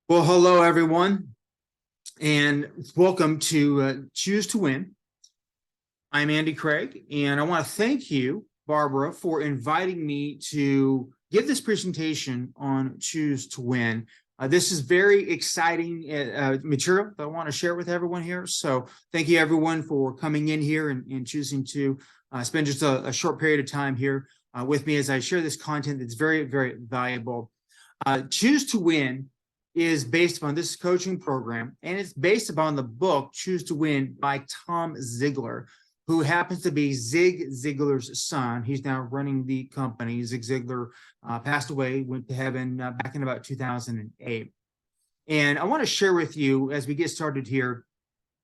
Well, hello, everyone, and welcome to Choose to Win. I'm Andy Craig, and I want to thank you, Barbara, for inviting me to give this presentation on Choose to Win. This is very exciting material that I want to share with everyone here. So thank you, everyone, for coming in here and choosing to spend just a short period of time here with me as I share this content that's very, very valuable. Choose to Win is based upon this coaching program, and it's based upon the book Choose to Win by Tom Ziglar, who happens to be Zig Ziglar's son. He's now running the company. Zig Ziglar passed away, went to heaven back in about 2008. And I want to share with you, as we get started here,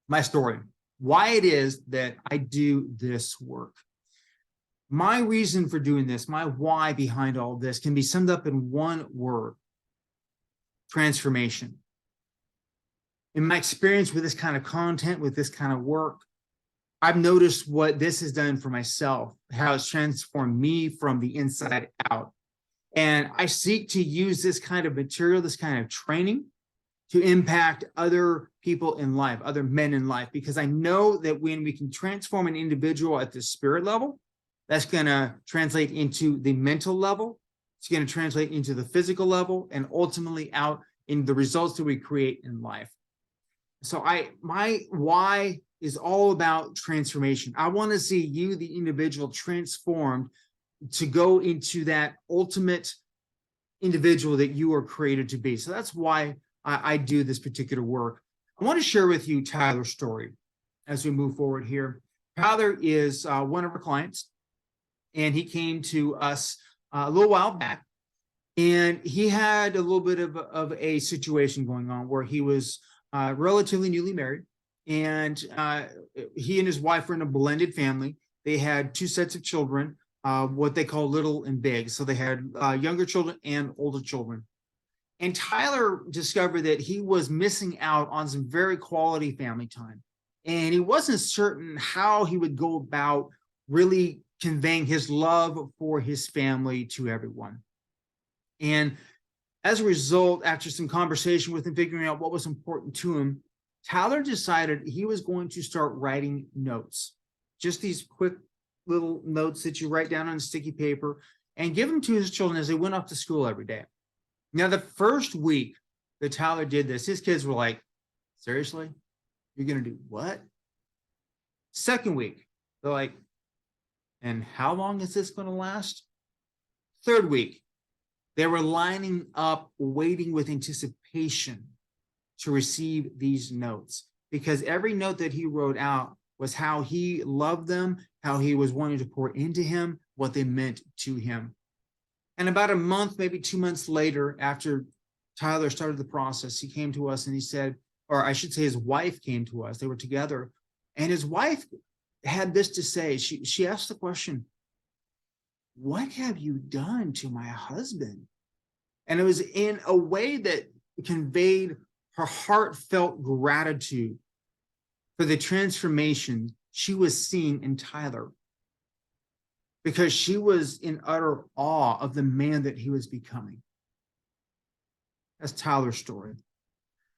my story, why it is that I do this work. My reason for doing this, my why behind all this, can be summed up in one word: transformation. In my experience with this kind of content, with this kind of work, I've noticed what this has done for myself, how it's transformed me from the inside out. And I seek to use this kind of material, this kind of training, to impact other people in life, other men in life, because I know that when we can transform an individual at the spirit level, that's going to translate into the mental level. It's going to translate into the physical level and ultimately out in the results that we create in life. So my why is all about transformation. I want to see you, the individual, transformed to go into that ultimate individual that you are created to be. So that's why I do this particular work. I want to share with you Tyler's story as we move forward here. Tyler is one of our clients, and he came to us a little while back, and he had a little bit of a situation going on where he was relatively newly married, and he and his wife were in a blended family. They had two sets of children, what they call little and big. So they had younger children and older children. And Tyler discovered that he was missing out on some very quality family time. And he wasn't certain how he would go about really conveying his love for his family to everyone. And as a result, after some conversation with him, figuring out what was important to him, Tyler decided he was going to start writing notes, just these quick little notes that you write down on sticky paper, and give them to his children as they went off to school every day. Now, the first week that Tyler did this, his kids were like, seriously? You're going to do what? Second week, they're like, and how long is this going to last? Third week, they were lining up, waiting with anticipation to receive these notes, because every note that he wrote out was how he loved them, how he was wanting to pour into him, what they meant to him. And about a month, maybe 2 months later, after Tyler started the process, he came to us and he said, or I should say his wife came to us, they were together, and his wife had this to say. She asked the question, what have you done to my husband? And it was in a way that conveyed her heartfelt gratitude for the transformation she was seeing in Tyler, because she was in utter awe of the man that he was becoming. That's Tyler's story.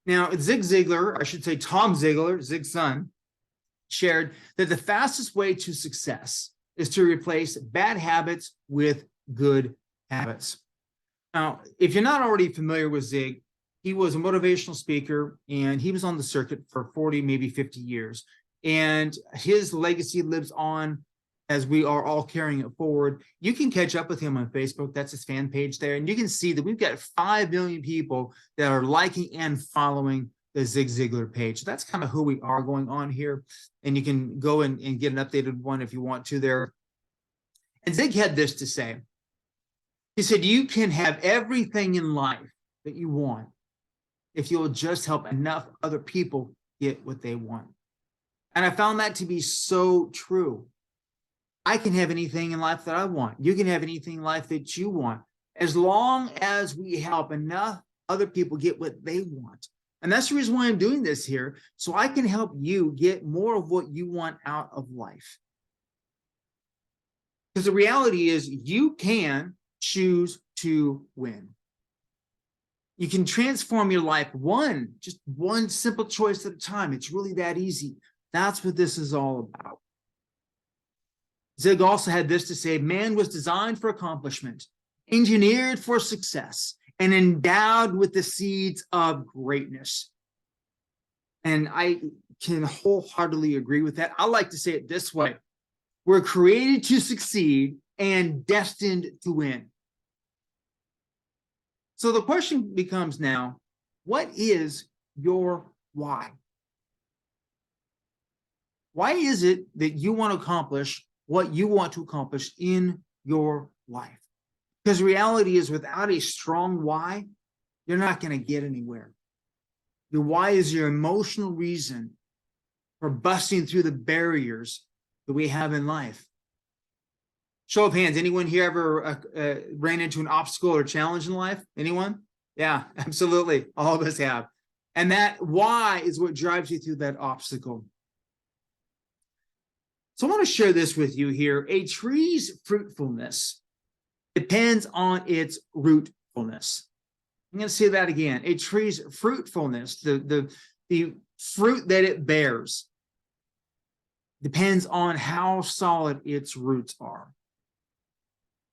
Now, Zig Ziglar, I should say Tom Ziglar, Zig's son, shared that the fastest way to success is to replace bad habits with good habits. Now, if you're not already familiar with Zig, he was a motivational speaker, and he was on the circuit for 40, maybe 50 years. And his legacy lives on as we are all carrying it forward. You can catch up with him on Facebook. That's his fan page there. And you can see that we've got 5 million people that are liking and following the Zig Ziglar page. So that's kind of who we are going on here. And you can go and get an updated one if you want to there. And Zig had this to say. He said, you can have everything in life that you want if you'll just help enough other people get what they want. And I found that to be so true. I can have anything in life that I want. You can have anything in life that you want, as long as we help enough other people get what they want. And that's the reason why I'm doing this here, so I can help you get more of what you want out of life. Because the reality is, you can choose to win. You can transform your life just one simple choice at a time. It's really that easy. That's what this is all about. Zig also had this to say: man was designed for accomplishment, engineered for success, and endowed with the seeds of greatness. And I can wholeheartedly agree with that. I like to say it this way: we're created to succeed and destined to win. So the question becomes now, what is your why? Why is it that you want to accomplish what you want to accomplish in your life? Because the reality is, without a strong why, you're not going to get anywhere. Your why is your emotional reason for busting through the barriers that we have in life. Show of hands, anyone here ever ran into an obstacle or challenge in life? Anyone? Yeah, absolutely. All of us have. And that why is what drives you through that obstacle. So I want to share this with you here. A tree's fruitfulness depends on its rootfulness. I'm going to say that again. A tree's fruitfulness, the fruit that it bears, depends on how solid its roots are.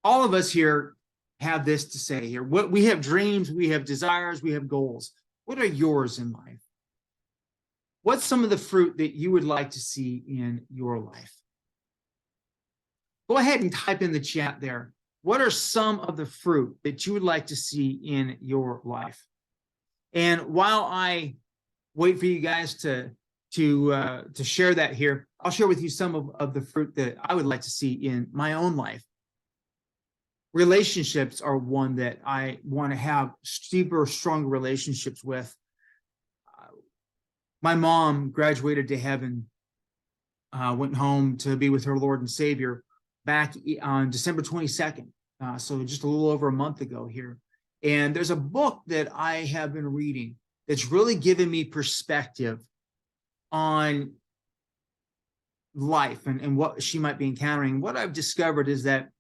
All of us here have this to say here. What we have dreams, we have desires, we have goals. What are yours in life? What's some of the fruit that you would like to see in your life? Go ahead and type in the chat there. What are some of the fruit that you would like to see in your life? And while I wait for you guys to share that here, I'll share with you some of the fruit that I would like to see in my own life. Relationships are one that I want to have deeper, stronger relationships with. My mom graduated to heaven, went home to be with her Lord and Savior back on December 22nd. So just a little over a month ago here. And there's a book that I have been reading that's really given me perspective on life and what she might be encountering. What I've discovered is that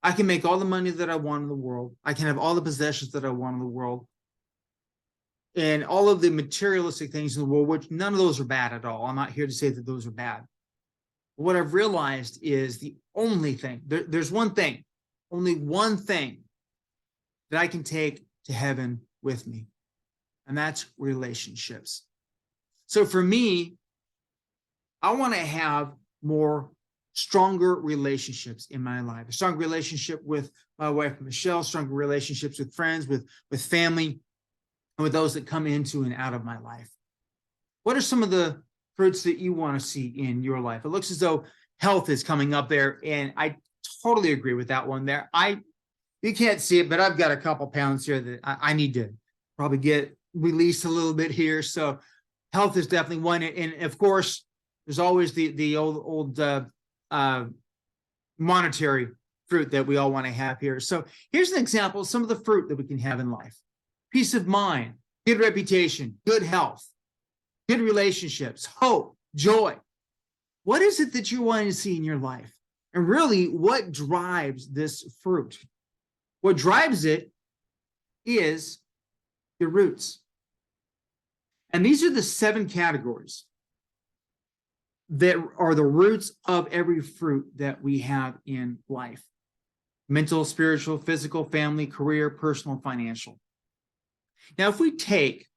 I can make all the money that I want in the world. I can have all the possessions that I want in the world. And all of the materialistic things in the world, which none of those are bad at all. I'm not here to say that those are bad. What I've realized is the only thing, there's one thing, only one thing that I can take to heaven with me, and that's relationships. So for me, I want to have stronger relationships in my life, a stronger relationship with my wife, Michelle, stronger relationships with friends, with family, and with those that come into and out of my life. What are some of the fruits that you want to see in your life? It looks as though health is coming up there, and I totally agree with that one there. You can't see it, but I've got a couple pounds here that I need to probably get released a little bit here. So health is definitely one. And of course, there's always the old monetary fruit that we all want to have here. So here's an example of some of the fruit that we can have in life. Peace of mind, good reputation, good health, good relationships, hope, joy. What is it that you're wanting to see in your life? And really, what drives this fruit? What drives it is your roots. And these are the 7 categories that are the roots of every fruit that we have in life: mental, spiritual, physical, family, career, personal, financial. Now, if we take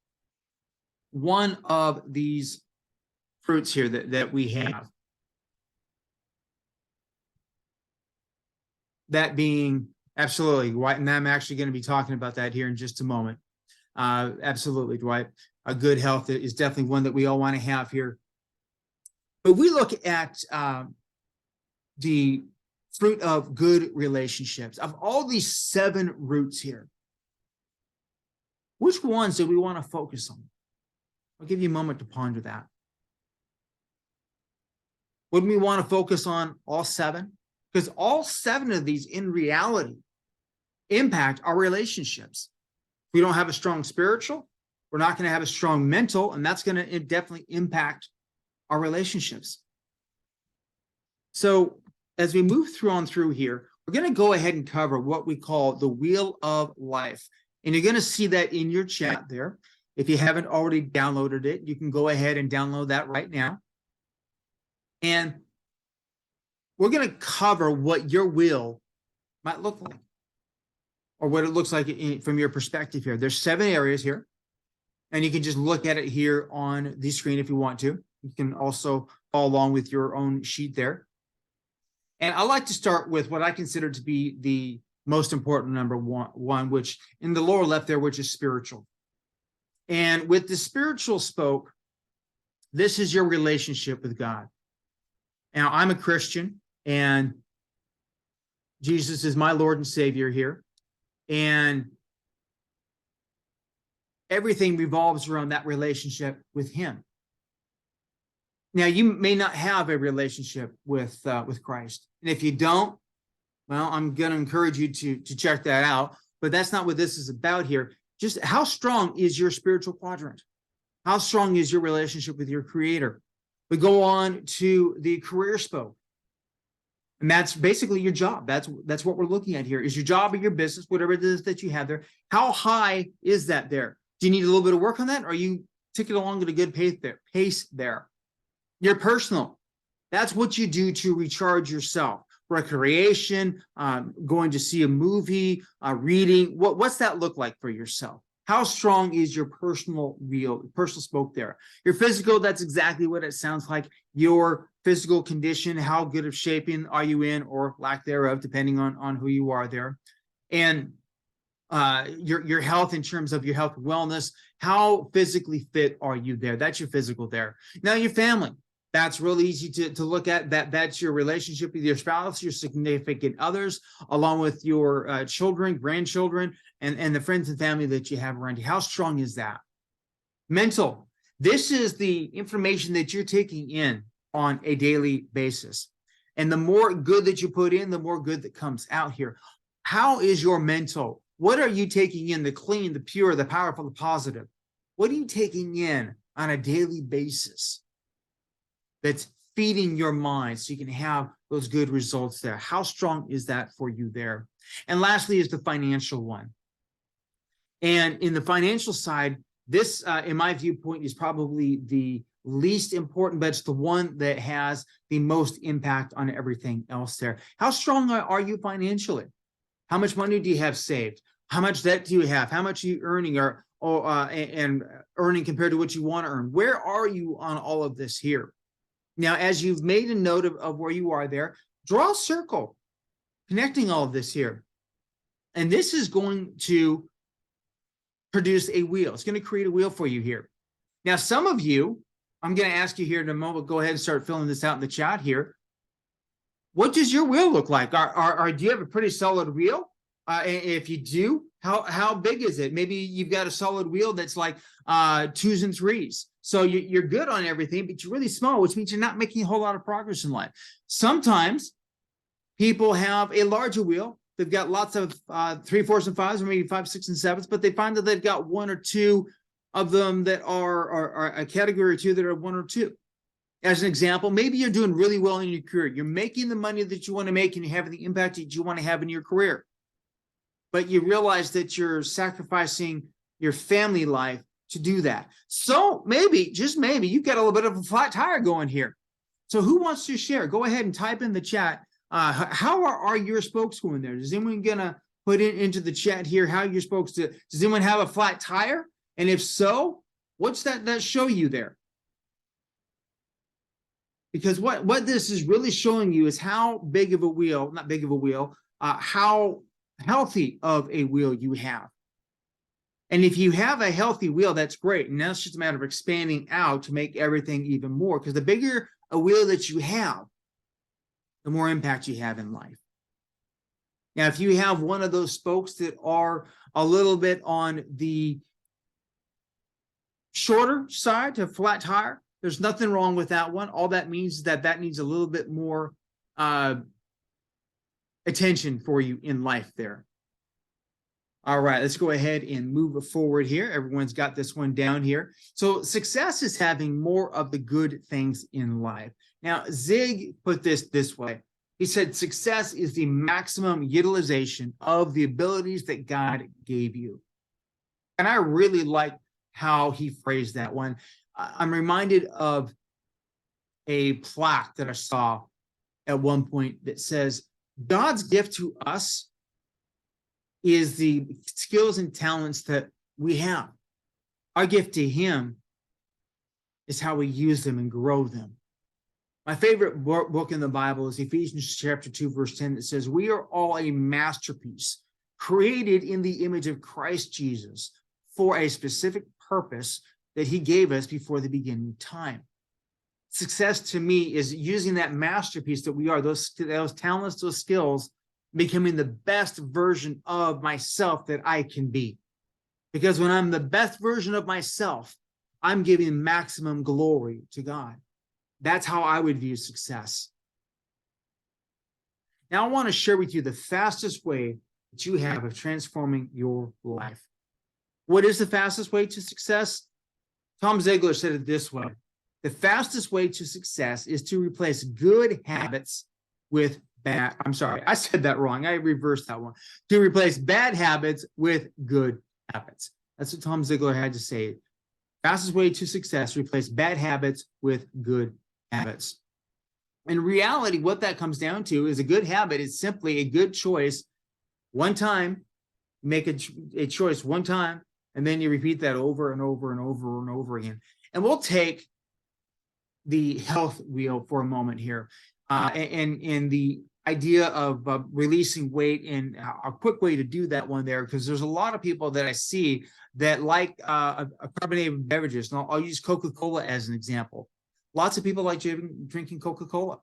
one of these fruits here that we have, that being absolutely Dwight, and I'm actually going to be talking about that here in just a moment. Absolutely, Dwight. A good health is definitely one that we all want to have here. But we look at the fruit of good relationships. Of all these 7 roots here, which ones do we want to focus on? I'll give you a moment to ponder that. Would we want to focus on all 7? Because all 7 of these in reality impact our relationships. If we don't have a strong spiritual, we're not going to have a strong mental, and that's going to definitely impact our relationships. So as we move through here, we're going to go ahead and cover what we call the wheel of life. And you're going to see that in your chat there. If you haven't already downloaded it, you can go ahead and download that right now. And we're going to cover what your will might look like, or what it looks like from your perspective here. There's 7 areas here, and you can just look at it here on the screen if you want to. You can also follow along with your own sheet there. And I like to start with what I consider to be the most important number one, which in the lower left there, which is spiritual. And with the spiritual spoke, this is your relationship with God. Now, I'm a Christian, and Jesus is my Lord and Savior here. And everything revolves around that relationship with him. Now, you may not have a relationship with Christ. And if you don't, well, I'm going to encourage you to check that out. But that's not what this is about here. Just how strong is your spiritual quadrant? How strong is your relationship with your Creator? We go on to the career spoke. And that's basically your job. That's what we're looking at here. Is your job or your business, whatever it is that you have there, how high is that there? Do you need a little bit of work on that? Or are you ticking along at a good pace there? Your personal, that's what you do to recharge yourself. Recreation, going to see a movie, reading. What's that look like for yourself? How strong is your personal spoke there? Your physical, that's exactly what it sounds like. Your physical condition, how good of shaping are you in, or lack thereof, depending on who you are there. And your health, in terms of your health and wellness, how physically fit are you there? That's your physical there. Now, your family. That's real easy to look at. That's your relationship with your spouse, your significant others, along with your children, grandchildren, and the friends and family that you have around you. How strong is that? Mental. This is the information that you're taking in on a daily basis. And the more good that you put in, the more good that comes out here. How is your mental? What are you taking in? The clean, the pure, the powerful, the positive. What are you taking in on a daily basis that's feeding your mind so you can have those good results there? How strong is that for you there? And lastly is the financial one. And in the financial side, this, in my viewpoint, is probably the least important, but it's the one that has the most impact on everything else there. How strong are you financially? How much money do you have saved? How much debt do you have? How much are you earning and earning compared to what you want to earn? Where are you on all of this here? Now, as you've made a note of where you are there, draw a circle connecting all of this here. And this is going to produce a wheel. It's going to create a wheel for you here. Now, some of you, I'm going to ask you here in a moment, go ahead and start filling this out in the chat here. What does your wheel look like? Do you have a pretty solid wheel? If you do, how big is it? Maybe you've got a solid wheel that's like 2s and 3s. So you're good on everything, but you're really small, which means you're not making a whole lot of progress in life. Sometimes people have a larger wheel. They've got lots of 3, 4s, and 5s, or maybe 5, 6, and 7s, but they find that they've got 1 or 2 of them that are a category or 2 that are 1 or 2. As an example, maybe you're doing really well in your career. You're making the money that you want to make, and you're having the impact that you want to have in your career. But you realize that you're sacrificing your family life to do that. So maybe, just maybe, you've got a little bit of a flat tire going here. So who wants to share? Go ahead and type in the chat. How are your spokes going there? Is anyone going to put it into the chat here how your spokes do? Does anyone have a flat tire? And if so, what's that show you there? Because what this is really showing you is how big of a wheel, not big of a wheel, how healthy of a wheel you have. And if you have a healthy wheel, that's great. And now it's just a matter of expanding out to make everything even more. Because the bigger a wheel that you have, the more impact you have in life. Now, if you have one of those spokes that are a little bit on the shorter side to flat tire, there's nothing wrong with that one. All that means is that needs a little bit more attention for you in life there. All right, let's go ahead and move forward here. Everyone's got this one down here. So success is having more of the good things in life. Now, Zig put this way. He said, success is the maximum utilization of the abilities that God gave you. And I really like how he phrased that one. I'm reminded of a plaque that I saw at one point that says, God's gift to us is the skills and talents that we have. Our gift to him is how we use them and grow them. My favorite book in the Bible is Ephesians chapter 2, verse 10, that says, we are all a masterpiece created in the image of Christ Jesus for a specific purpose that he gave us before the beginning of time. Success to me is using that masterpiece that we are, those talents, those skills, becoming the best version of myself that I can be. Because when I'm the best version of myself, I'm giving maximum glory to God. That's how I would view success. Now, I want to share with you the fastest way that you have of transforming your life. What is the fastest way to success? Tom Ziglar said it this way: the fastest way to success is to replace good habits with bad. I'm sorry, I said that wrong. I reversed that one. To replace bad habits with good habits. That's what Tom Ziglar had to say. Fastest way to success, replace bad habits with good habits. In reality, what that comes down to is a good habit is simply a good choice one time. Make a choice one time, and then you repeat that over and over and over and over again. And we'll take the health wheel for a moment here, and the idea of releasing weight, and a quick way to do that one there, because there's a lot of people that I see that like carbonated beverages. And I'll use Coca-Cola as an example. Lots of people like drinking Coca-Cola.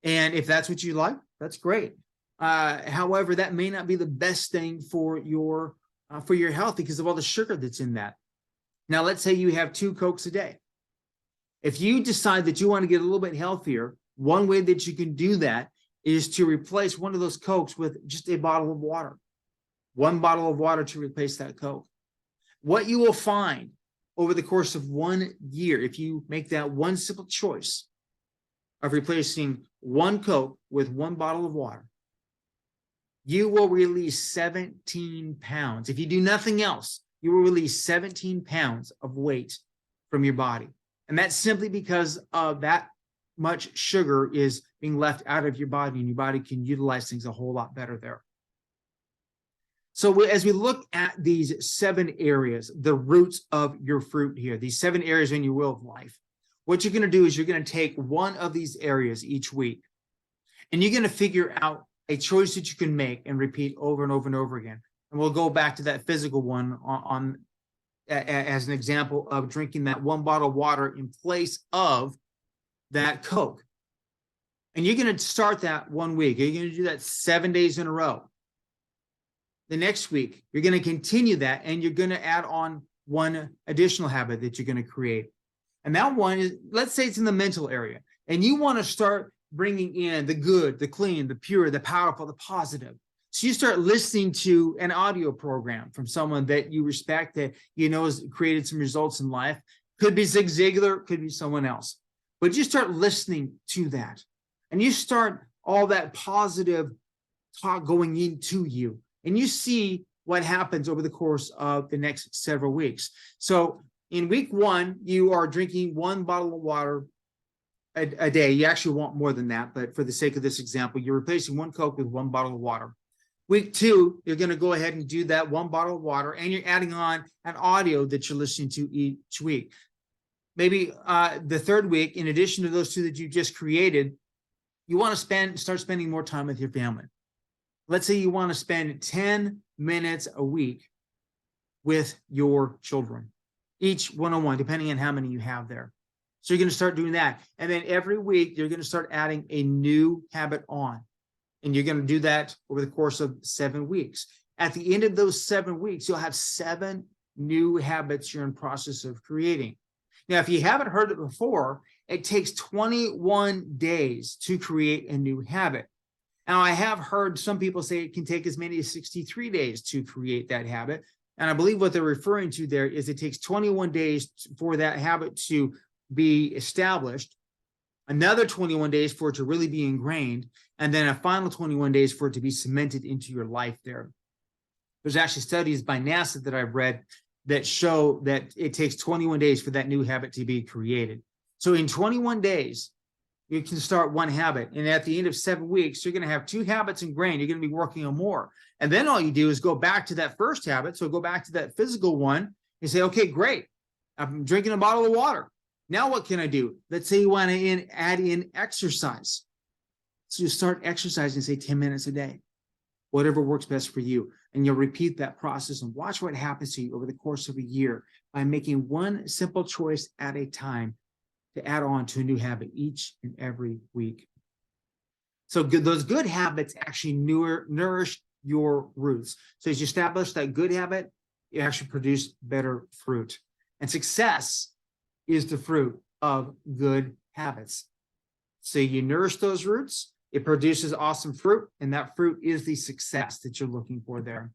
And if that's what you like, that's great. However, that may not be the best thing for your health because of all the sugar that's in that. Now, let's say you have 2 Cokes a day. If you decide that you want to get a little bit healthier, one way that you can do that is to replace one of those Cokes with just a bottle of water. 1 bottle of water to replace that Coke. What you will find over the course of 1 year, if you make that one simple choice of replacing 1 Coke with 1 bottle of water, you will release 17 pounds. If you do nothing else, you will release 17 pounds of weight from your body. And that's simply because of that much sugar is being left out of your body, and your body can utilize things a whole lot better there. So as we look at these 7 areas, the roots of your fruit here, these 7 areas in your wheel of life, what you're going to do is you're going to take one of these areas each week, and you're going to figure out a choice that you can make and repeat over and over and over again. And we'll go back to that physical one as an example of drinking that 1 bottle of water in place of that Coke. And you're going to start that 1 week. You're going to do that 7 days in a row. The next week, you're going to continue that, and you're going to add on 1 additional habit that you're going to create. And that one is, let's say it's in the mental area, and you want to start bringing in the good, the clean, the pure, the powerful, the positive. So you start listening to an audio program from someone that you respect, that you know has created some results in life. Could be Zig Ziglar, could be someone else. But you start listening to that, and you start all that positive talk going into you, and you see what happens over the course of the next several weeks. So in week 1, you are drinking 1 bottle of water a day. You actually want more than that, but for the sake of this example, you're replacing 1 Coke with 1 bottle of water. Week 2, you're going to go ahead and do that 1 bottle of water, and you're adding on an audio that you're listening to each week. Maybe the 3rd week, in addition to those 2 that you just created, you want to start spending more time with your family. Let's say you want to spend 10 minutes a week with your children, each one-on-one, depending on how many you have there. So you're going to start doing that. And then every week, you're going to start adding a new habit on. And you're going to do that over the course of 7 weeks. At the end of those 7 weeks, you'll have 7 new habits you're in process of creating. Now, if you haven't heard it before, it takes 21 days to create a new habit. Now, I have heard some people say it can take as many as 63 days to create that habit. And I believe what they're referring to there is it takes 21 days for that habit to be established, another 21 days for it to really be ingrained, and then a final 21 days for it to be cemented into your life there. There's actually studies by NASA that I've read that show that it takes 21 days for that new habit to be created. So in 21 days, you can start one habit. And at the end of 7 weeks, you're going to have 2 habits ingrained. You're going to be working on more. And then all you do is go back to that first habit. So go back to that physical one and say, okay, great. I'm drinking a bottle of water. Now what can I do? Let's say you want to add in exercise. So you start exercising, say 10 minutes a day, whatever works best for you. And you'll repeat that process and watch what happens to you over the course of a year by making one simple choice at a time to add on to a new habit each and every week. So those good habits actually nourish your roots. So as you establish that good habit, you actually produce better fruit. And success is the fruit of good habits. So you nourish those roots, it produces awesome fruit, and that fruit is the success that you're looking for there.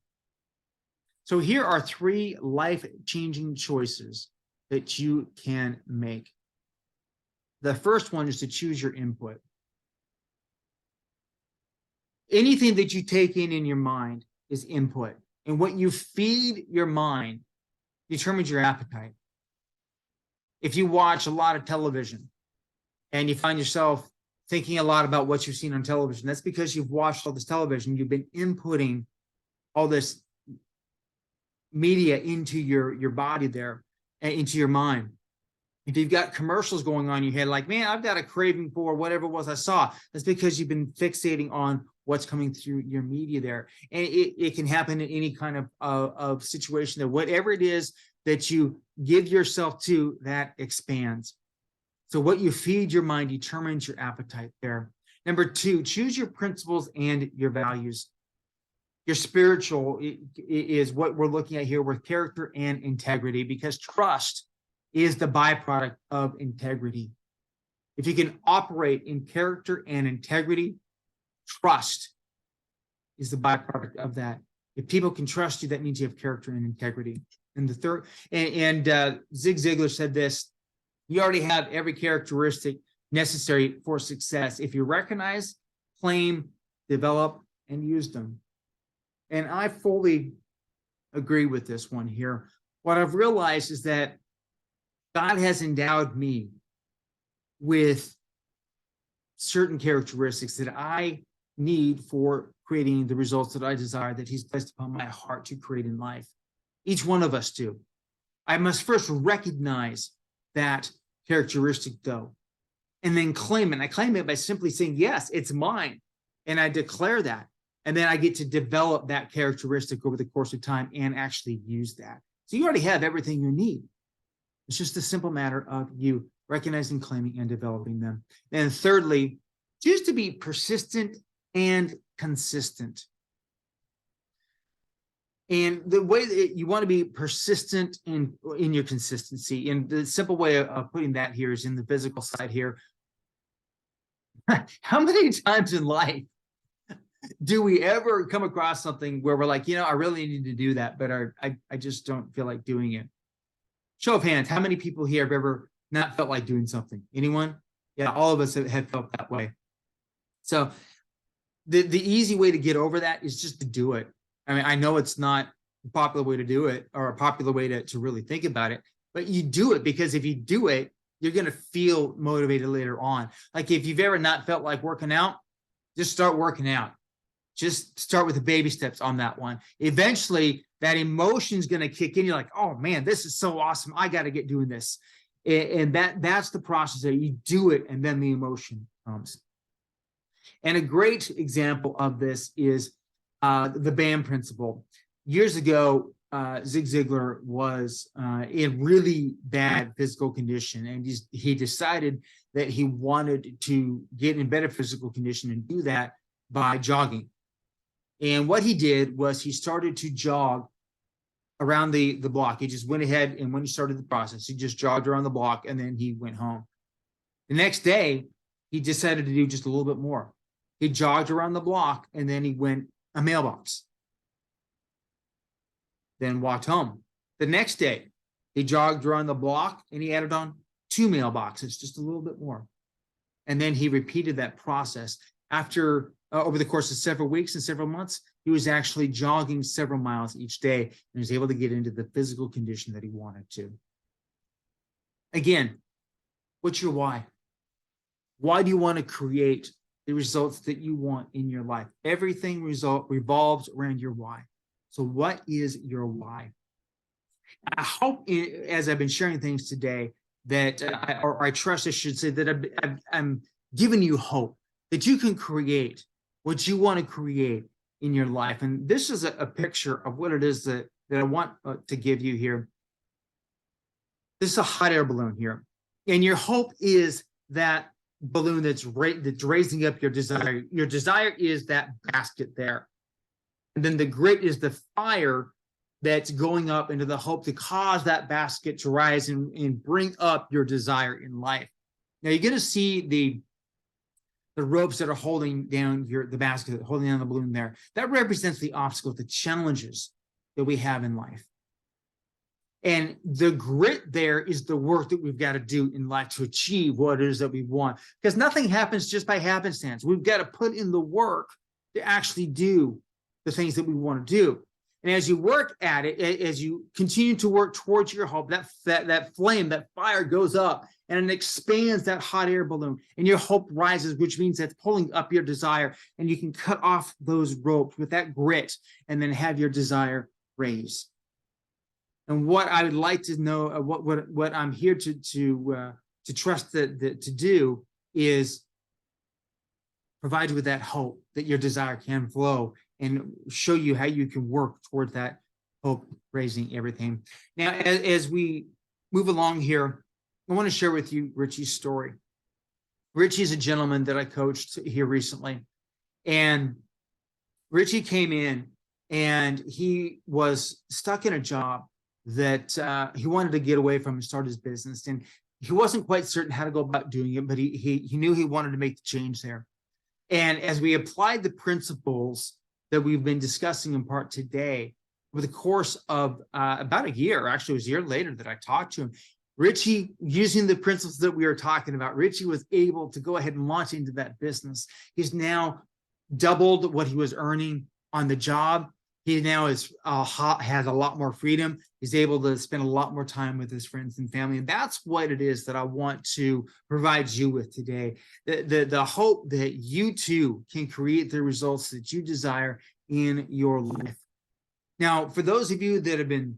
So here are 3 life-changing choices that you can make. The first one is to choose your input. Anything that you take in your mind is input. And what you feed your mind determines your appetite. If you watch a lot of television and you find yourself thinking a lot about what you've seen on television, that's because you've watched all this television. You've been inputting all this media into your body there, and into your mind. If you've got commercials going on in your head, like, man, I've got a craving for whatever it was I saw, that's because you've been fixating on what's coming through your media there. And it can happen in any kind of situation that whatever it is that you give yourself to, that expands. So what you feed your mind determines your appetite there. Number 2, choose your principles and your values. Your spiritual is what we're looking at here with character and integrity, because trust is the byproduct of integrity. If you can operate in character and integrity, trust is the byproduct of that. If people can trust you, that means you have character and integrity. And the third, Zig Ziglar said this: you already have every characteristic necessary for success if you recognize, claim, develop, and use them. And I fully agree with this one here. What I've realized is that God has endowed me with certain characteristics that I need for creating the results that I desire, that He's placed upon my heart to create in life. Each one of us do. I must first recognize that characteristic, though, and then claim it. I claim it by simply saying, yes, it's mine. And I declare that. And then I get to develop that characteristic over the course of time and actually use that. So you already have everything you need. It's just a simple matter of you recognizing, claiming, and developing them. And thirdly, choose to be persistent and consistent. And the way that you want to be persistent in your consistency, and the simple way of putting that here is in the physical side here. How many times in life do we ever come across something where we're like, I really need to do that, but I just don't feel like doing it? Show of hands, how many people here have ever not felt like doing something? Anyone? Yeah, all of us have felt that way. So the easy way to get over that is just to do it. I mean, I know it's not a popular way to do it, or a popular way to really think about it, but you do it, because if you do it, you're going to feel motivated later on. Like if you've ever not felt like working out, just start working out. Just start with the baby steps on that one. Eventually, that emotion is going to kick in. You're like, oh man, this is so awesome. I got to get doing this. And that's the process that you do it, and then the emotion comes. And a great example of this is the BAM principle. Years ago, Zig Ziglar was in really bad physical condition, and he decided that he wanted to get in better physical condition and do that by jogging. And what he did was he started to jog around the block. He just went ahead, and when he started the process, he just jogged around the block, and then he went home. The next day, he decided to do just a little bit more. He jogged around the block, and then he went a mailbox, then walked home. The next day, he jogged around the block, and he added on 2 mailboxes, just a little bit more. And then he repeated that process. After over the course of several weeks and several months, he was actually jogging several miles each day and was able to get into the physical condition that he wanted to. Again, what's your why? Why do you want to create the results that you want in your life? Everything revolves around your why. So what is your why? I hope, as I've been sharing things today, that I trust I should say that I'm giving you hope that you can create what you want to create in your life. And this is a picture of what it is that I want to give you here. This is a hot air balloon here. And your hope is that balloon that's raising up your desire. Your desire is that basket there. And then the grit is the fire that's going up into the hope to cause that basket to rise and bring up your desire in life. Now you're going to see the ropes that are holding down the basket, holding down the balloon there. That represents the obstacles, the challenges that we have in life. And the grit there is the work that we've got to do in life to achieve what it is that we want. Because nothing happens just by happenstance. We've got to put in the work to actually do the things that we want to do. And as you work at it, as you continue to work towards your hope, that flame, that fire goes up and it expands that hot air balloon, and your hope rises, which means that's pulling up your desire, and you can cut off those ropes with that grit and then have your desire raise. And what I would like to know, what I'm here to trust to do is provide you with that hope that your desire can flow and show you how you can work towards that hope, raising everything. Now, as we move along here, I want to share with you Richie's story. Richie is a gentleman that I coached here recently, and Richie came in and he was stuck in a job that he wanted to get away from and start his business. And he wasn't quite certain how to go about doing it, but he knew he wanted to make the change there. And as we applied the principles that we've been discussing in part today, over the course of about a year, actually it was a year later that I talked to him, Richie, using the principles that we were talking about, Richie was able to go ahead and launch into that business. He's now doubled what he was earning on the job. He now has a lot more freedom. He's able to spend a lot more time with his friends and family. And that's what it is that I want to provide you with today. The hope that you too can create the results that you desire in your life. Now, for those of you that have been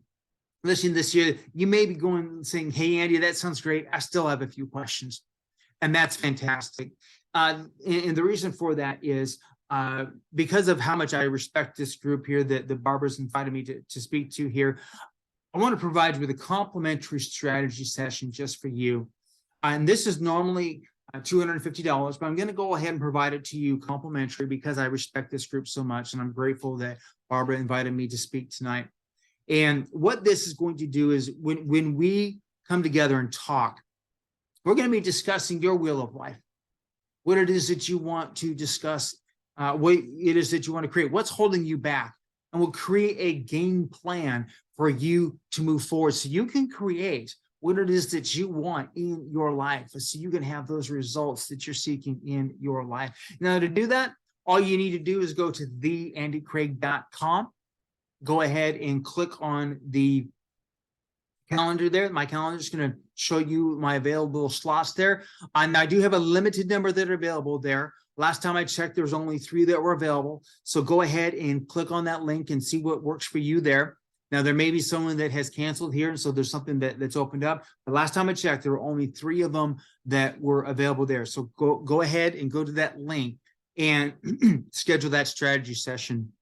listening this year, you may be going and saying, hey, Andy, that sounds great. I still have a few questions. And that's fantastic. And the reason for that is because of how much I respect this group here that Barbara's invited me to speak to here. I want to provide you with a complimentary strategy session just for you. And this is normally $250, but I'm going to go ahead and provide it to you complimentary because I respect this group so much. And I'm grateful that Barbara invited me to speak tonight. And what this is going to do is when we come together and talk, we're going to be discussing your wheel of life, what it is that you want to discuss, what it is that you want to create, what's holding you back. And we'll create a game plan for you to move forward so you can create what it is that you want in your life, so you can have those results that you're seeking in your life. Now, to do that, all you need to do is go to theandycraig.com. Go ahead and click on the calendar there. My calendar is going to show you my available slots there. And I do have a limited number that are available there. Last time I checked, there was only 3 that were available. So go ahead and click on that link and see what works for you there. Now, there may be someone that has canceled here, and so there's something that's opened up. But last time I checked, there were only 3 of them that were available there. So go ahead and go to that link and schedule that strategy session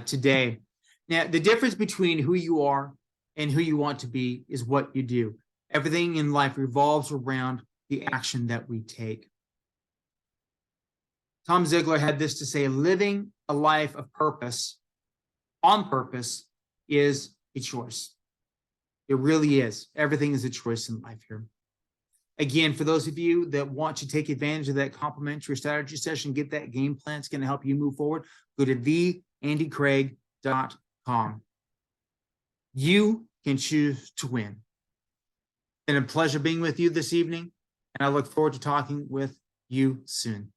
today. Now, the difference between who you are and who you want to be is what you do. Everything in life revolves around the action that we take. Tom Ziglar had this to say, living a life of purpose, on purpose, is a choice. It really is. Everything is a choice in life here. Again, for those of you that want to take advantage of that complimentary strategy session, get that game plan, it's going to help you move forward, go to theandycraig.com. You can choose to win. It's been a pleasure being with you this evening, and I look forward to talking with you soon.